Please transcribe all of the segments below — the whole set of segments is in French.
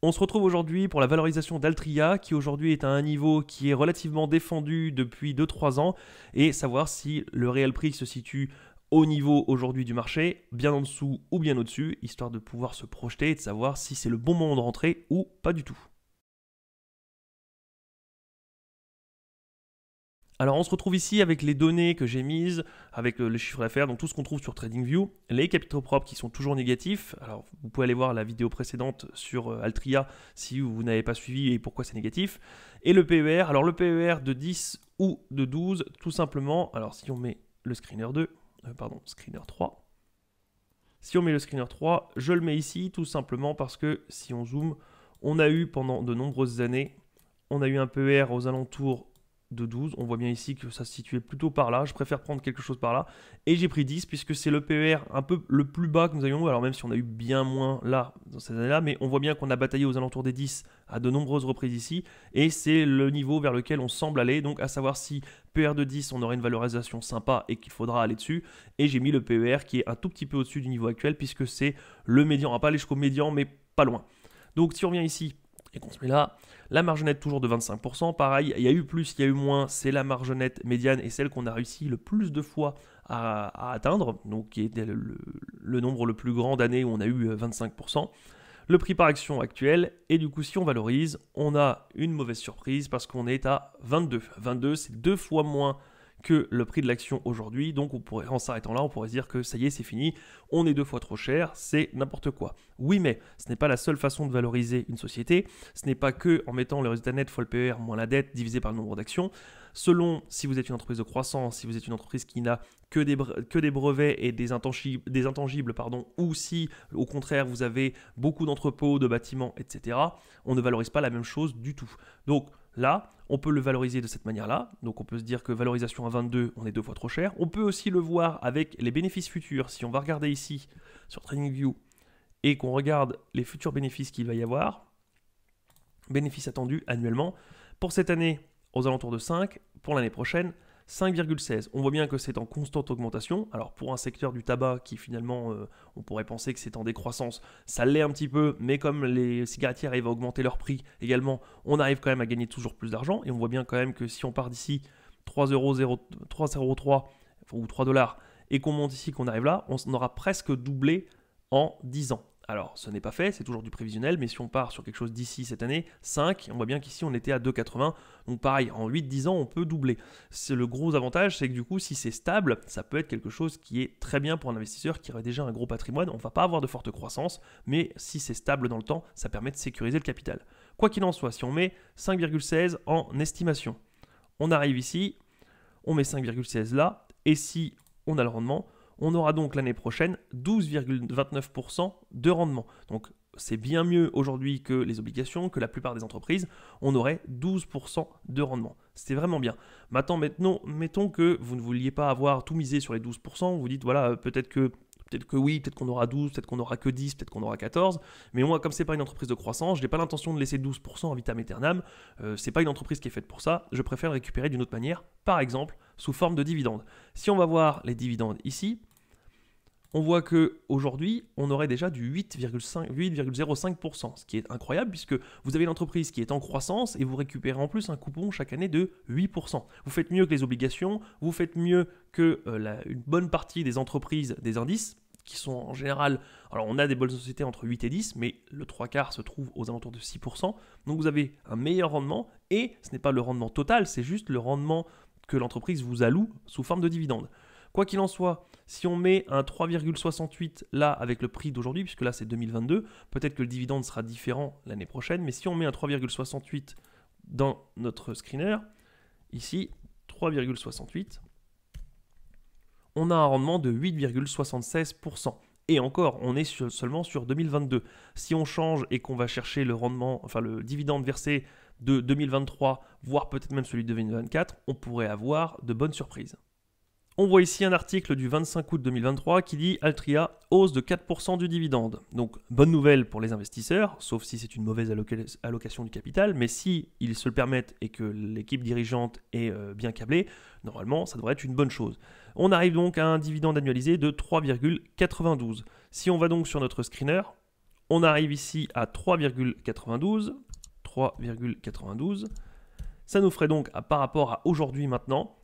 On se retrouve aujourd'hui pour la valorisation d'Altria, qui aujourd'hui est à un niveau qui est relativement défendu depuis 2-3 ans, et savoir si le réel prix se situe au niveau aujourd'hui du marché, bien en dessous ou bien au-dessus, histoire de pouvoir se projeter et de savoir si c'est le bon moment de rentrer ou pas du tout. Alors on se retrouve ici avec les données que j'ai mises, avec le chiffre d'affaires, donc tout ce qu'on trouve sur TradingView, les capitaux propres qui sont toujours négatifs. Alors vous pouvez aller voir la vidéo précédente sur Altria si vous n'avez pas suivi et pourquoi c'est négatif. Et le PER, alors le PER de 10 ou de 12, tout simplement, alors si on met le screener 2, screener 3, si on met le screener 3, je le mets ici tout simplement parce que si on zoome, on a eu pendant de nombreuses années, on a eu un PER aux alentours de 12. On voit bien ici que ça se situait plutôt par là. Je préfère prendre quelque chose par là. Et j'ai pris 10 puisque c'est le PER un peu le plus bas que nous avions. Alors même si on a eu bien moins là, dans ces années-là, mais on voit bien qu'on a bataillé aux alentours des 10 à de nombreuses reprises ici. Et c'est le niveau vers lequel on semble aller. Donc à savoir si PER de 10, on aurait une valorisation sympa et qu'il faudra aller dessus. Et j'ai mis le PER qui est un tout petit peu au-dessus du niveau actuel puisque c'est le médian. On va pas aller jusqu'au médian, mais pas loin. Donc si on revient ici et qu'on se met là, la marge nette toujours de 25%, pareil, il y a eu plus, il y a eu moins, c'est la marge nette médiane et celle qu'on a réussi le plus de fois à atteindre, donc qui est le nombre le plus grand d'années où on a eu 25%. Le prix par action actuel, et du coup si on valorise, on a une mauvaise surprise parce qu'on est à 22. 22, c'est 2 fois moins que le prix de l'action aujourd'hui, donc on pourrait, en s'arrêtant là, on pourrait se dire que ça y est, c'est fini, on est 2 fois trop cher, c'est n'importe quoi. Oui, mais ce n'est pas la seule façon de valoriser une société, ce n'est pas que en mettant le résultat net fois le PER moins la dette divisé par le nombre d'actions. Selon si vous êtes une entreprise de croissance, si vous êtes une entreprise qui n'a que des brevets et des intangibles, ou si au contraire vous avez beaucoup d'entrepôts, de bâtiments, etc., on ne valorise pas la même chose du tout. Donc là, on peut le valoriser de cette manière-là. Donc on peut se dire que valorisation à 22, on est 2 fois trop cher. On peut aussi le voir avec les bénéfices futurs. Si on va regarder ici sur TradingView et qu'on regarde les futurs bénéfices qu'il va y avoir, bénéfices attendus annuellement, pour cette année aux alentours de 5, pour l'année prochaine 5,16. On voit bien que c'est en constante augmentation. Alors pour un secteur du tabac qui finalement, on pourrait penser que c'est en décroissance, ça l'est un petit peu, mais comme les cigarettiers arrivent à augmenter leur prix également, on arrive quand même à gagner toujours plus d'argent. Et on voit bien quand même que si on part d'ici 3,03 ou 3 dollars et qu'on monte ici, qu'on arrive là, on aura presque doublé en 10 ans. Alors, ce n'est pas fait, c'est toujours du prévisionnel, mais si on part sur quelque chose d'ici cette année, 5, on voit bien qu'ici on était à 2,80. Donc pareil, en 8-10 ans, on peut doubler. C'est le gros avantage, c'est que du coup, si c'est stable, ça peut être quelque chose qui est très bien pour un investisseur qui aurait déjà un gros patrimoine. On ne va pas avoir de forte croissance, mais si c'est stable dans le temps, ça permet de sécuriser le capital. Quoi qu'il en soit, si on met 5,16 en estimation, on arrive ici, on met 5,16 là, et si on a le rendement, on aura donc l'année prochaine 12,29% de rendement. Donc c'est bien mieux aujourd'hui que les obligations, que la plupart des entreprises. On aurait 12% de rendement. C'était vraiment bien. Maintenant, mettons que vous ne vouliez pas avoir tout misé sur les 12%. Vous dites, voilà, peut-être que oui, peut-être qu'on aura 12, peut-être qu'on aura que 10, peut-être qu'on aura 14. Mais moi, comme ce n'est pas une entreprise de croissance, je n'ai pas l'intention de laisser 12% en vitam aeternam. Ce n'est pas une entreprise qui est faite pour ça. Je préfère le récupérer d'une autre manière, par exemple, sous forme de dividendes. Si on va voir les dividendes ici, on voit qu'aujourd'hui, on aurait déjà du 8,05%, ce qui est incroyable puisque vous avez l'entreprise qui est en croissance et vous récupérez en plus un coupon chaque année de 8%. Vous faites mieux que les obligations, vous faites mieux que une bonne partie des entreprises des indices qui sont en général, alors on a des bonnes sociétés entre 8 et 10, mais le 3/4 se trouve aux alentours de 6%. Donc vous avez un meilleur rendement et ce n'est pas le rendement total, c'est juste le rendement que l'entreprise vous alloue sous forme de dividendes. Quoi qu'il en soit, si on met un 3,68 là avec le prix d'aujourd'hui, puisque là c'est 2022, peut-être que le dividende sera différent l'année prochaine, mais si on met un 3,68 dans notre screener, ici 3,68, on a un rendement de 8,76%. Et encore, on est seulement sur 2022. Si on change et qu'on va chercher le rendement, enfin le dividende versé de 2023, voire peut-être même celui de 2024, on pourrait avoir de bonnes surprises. On voit ici un article du 25 août 2023 qui dit Altria hausse de 4% du dividende. Donc bonne nouvelle pour les investisseurs, sauf si c'est une mauvaise allocation du capital, mais si ils se le permettent et que l'équipe dirigeante est bien câblée, normalement ça devrait être une bonne chose. On arrive donc à un dividende annualisé de 3,92. Si on va donc sur notre screener, On arrive ici à 3,92. 3,92. Ça nous ferait donc, par rapport à aujourd'hui maintenant,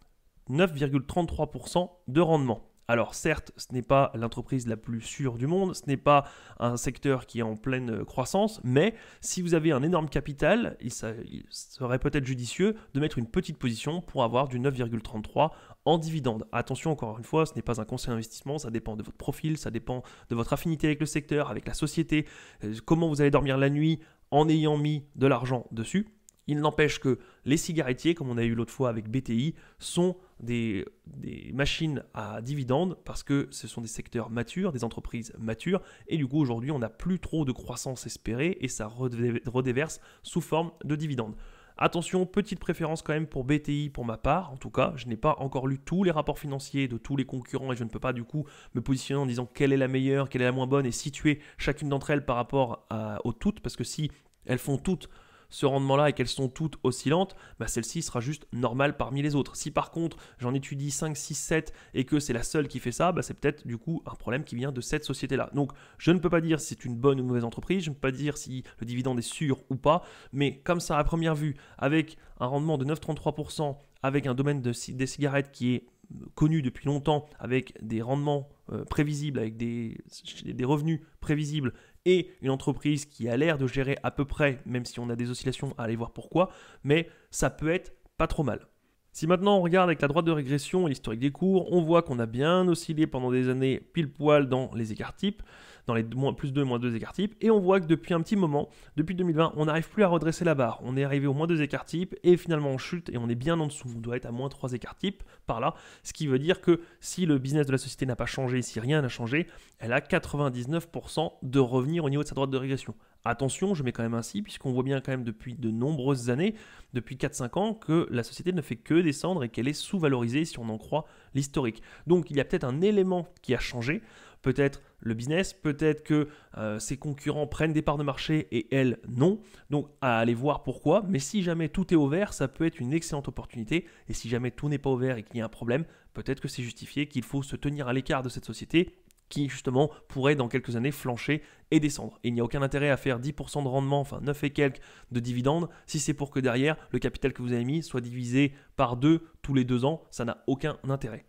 9,33% de rendement. Alors certes, ce n'est pas l'entreprise la plus sûre du monde, ce n'est pas un secteur qui est en pleine croissance, mais si vous avez un énorme capital, il serait peut-être judicieux de mettre une petite position pour avoir du 9,33 en dividende. Attention, encore une fois, ce n'est pas un conseil d'investissement, ça dépend de votre profil, ça dépend de votre affinité avec le secteur, avec la société, comment vous allez dormir la nuit en ayant mis de l'argent dessus. Il n'empêche que les cigarettiers, comme on a eu l'autre fois avec BTI, sont des machines à dividendes parce que ce sont des secteurs matures, des entreprises matures. Et du coup, aujourd'hui, on n'a plus trop de croissance espérée et ça redéverse sous forme de dividendes. Attention, petite préférence quand même pour BTI pour ma part. En tout cas, je n'ai pas encore lu tous les rapports financiers de tous les concurrents et je ne peux pas du coup me positionner en disant quelle est la meilleure, quelle est la moins bonne et situer chacune d'entre elles par rapport aux toutes. Parce que si elles font toutes ce rendement-là et qu'elles sont toutes oscillantes, celle-ci sera juste normale parmi les autres. Si par contre j'en étudie 5, 6, 7 et que c'est la seule qui fait ça, c'est peut-être du coup un problème qui vient de cette société-là. Donc je ne peux pas dire si c'est une bonne ou une mauvaise entreprise, je ne peux pas dire si le dividende est sûr ou pas, mais comme ça à première vue, avec un rendement de 9,33%, avec un domaine des cigarettes qui est connu depuis longtemps, avec des rendements prévisibles, avec des revenus prévisibles, et une entreprise qui a l'air de gérer à peu près, même si on a des oscillations, à aller voir pourquoi, mais ça peut être pas trop mal. Si maintenant on regarde avec la droite de régression et l'historique des cours, on voit qu'on a bien oscillé pendant des années pile poil dans les écarts types, dans les plus 2, moins 2 écarts types, et on voit que depuis un petit moment, depuis 2020, on n'arrive plus à redresser la barre. On est arrivé au moins 2 écarts types, et finalement on chute, et on est bien en dessous. On doit être à moins 3 écarts types par là, ce qui veut dire que si le business de la société n'a pas changé, si rien n'a changé, elle a 99% de revenir au niveau de sa droite de régression. Attention, je mets quand même ainsi, puisqu'on voit bien quand même depuis de nombreuses années, depuis 4-5 ans, que la société ne fait que descendre et qu'elle est sous-valorisée si on en croit l'historique. Donc il y a peut-être un élément qui a changé, peut-être le business, peut-être que ses concurrents prennent des parts de marché et elles non. Donc à aller voir pourquoi, mais si jamais tout est au vert, ça peut être une excellente opportunité. Et si jamais tout n'est pas au vert et qu'il y a un problème, peut-être que c'est justifié qu'il faut se tenir à l'écart de cette société qui justement pourrait dans quelques années flancher et descendre. Et il n'y a aucun intérêt à faire 10% de rendement, enfin 9 et quelques de dividendes, si c'est pour que derrière, le capital que vous avez mis soit divisé par 2 tous les 2 ans, ça n'a aucun intérêt.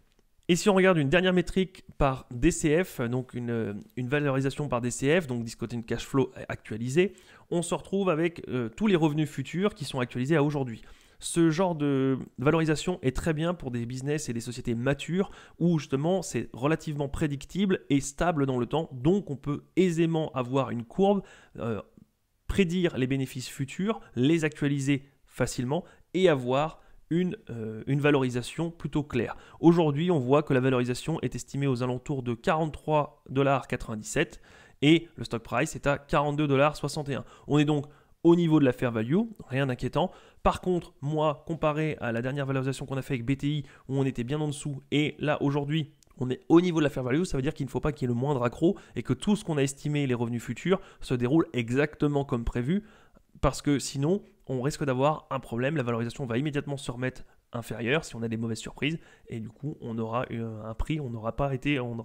Et si on regarde une dernière métrique par DCF, donc une valorisation par DCF, donc discounted cash flow actualisé, on se retrouve avec tous les revenus futurs qui sont actualisés à aujourd'hui. Ce genre de valorisation est très bien pour des business et des sociétés matures où justement c'est relativement prédictible et stable dans le temps. Donc on peut aisément avoir une courbe, prédire les bénéfices futurs, les actualiser facilement et avoir une valorisation plutôt claire. Aujourd'hui, on voit que la valorisation est estimée aux alentours de 43,97$ et le stock price est à 42,61$. On est donc au niveau de la fair value, rien d'inquiétant. Par contre, moi, comparé à la dernière valorisation qu'on a fait avec BTI, où on était bien en dessous, et là, aujourd'hui, on est au niveau de la fair value, ça veut dire qu'il ne faut pas qu'il y ait le moindre accroc et que tout ce qu'on a estimé, les revenus futurs, se déroule exactement comme prévu, parce que sinon, on risque d'avoir un problème. La valorisation va immédiatement se remettre inférieure si on a des mauvaises surprises, et du coup, on aura un prix, on ne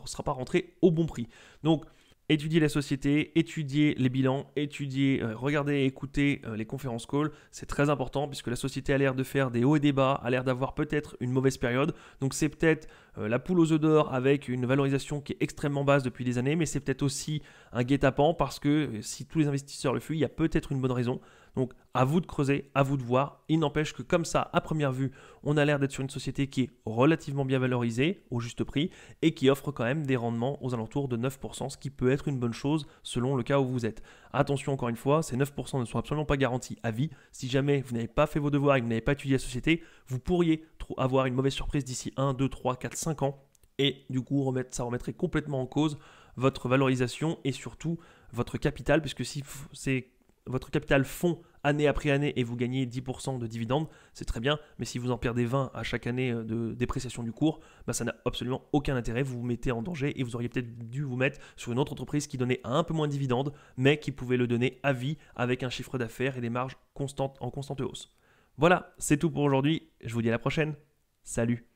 sera pas rentré au bon prix. Donc, étudier la société, étudier les bilans, regarder et écouter les conférences calls, c'est très important puisque la société a l'air de faire des hauts et des bas, a l'air d'avoir peut-être une mauvaise période. Donc c'est peut-être la poule aux œufs d'or avec une valorisation qui est extrêmement basse depuis des années, mais c'est peut-être aussi un guet-apens parce que si tous les investisseurs le fuient, il y a peut-être une bonne raison. Donc à vous de creuser, à vous de voir. Il n'empêche que comme ça, à première vue, on a l'air d'être sur une société qui est relativement bien valorisée, au juste prix, et qui offre quand même des rendements aux alentours de 9%, ce qui peut être une bonne chose selon le cas où vous êtes. Attention encore une fois, ces 9% ne sont absolument pas garantis à vie. Si jamais vous n'avez pas fait vos devoirs et que vous n'avez pas étudié la société, vous pourriez avoir une mauvaise surprise d'ici 1, 2, 3, 4, 5 ans. Et du coup, ça remettrait complètement en cause votre valorisation et surtout votre capital, puisque si votre capital fond année après année et vous gagnez 10% de dividendes, c'est très bien, mais si vous en perdez 20 à chaque année de dépréciation du cours, ça n'a absolument aucun intérêt, vous vous mettez en danger et vous auriez peut-être dû vous mettre sur une autre entreprise qui donnait un peu moins de dividendes, mais qui pouvait le donner à vie avec un chiffre d'affaires et des marges en constante hausse. Voilà, c'est tout pour aujourd'hui, je vous dis à la prochaine, salut!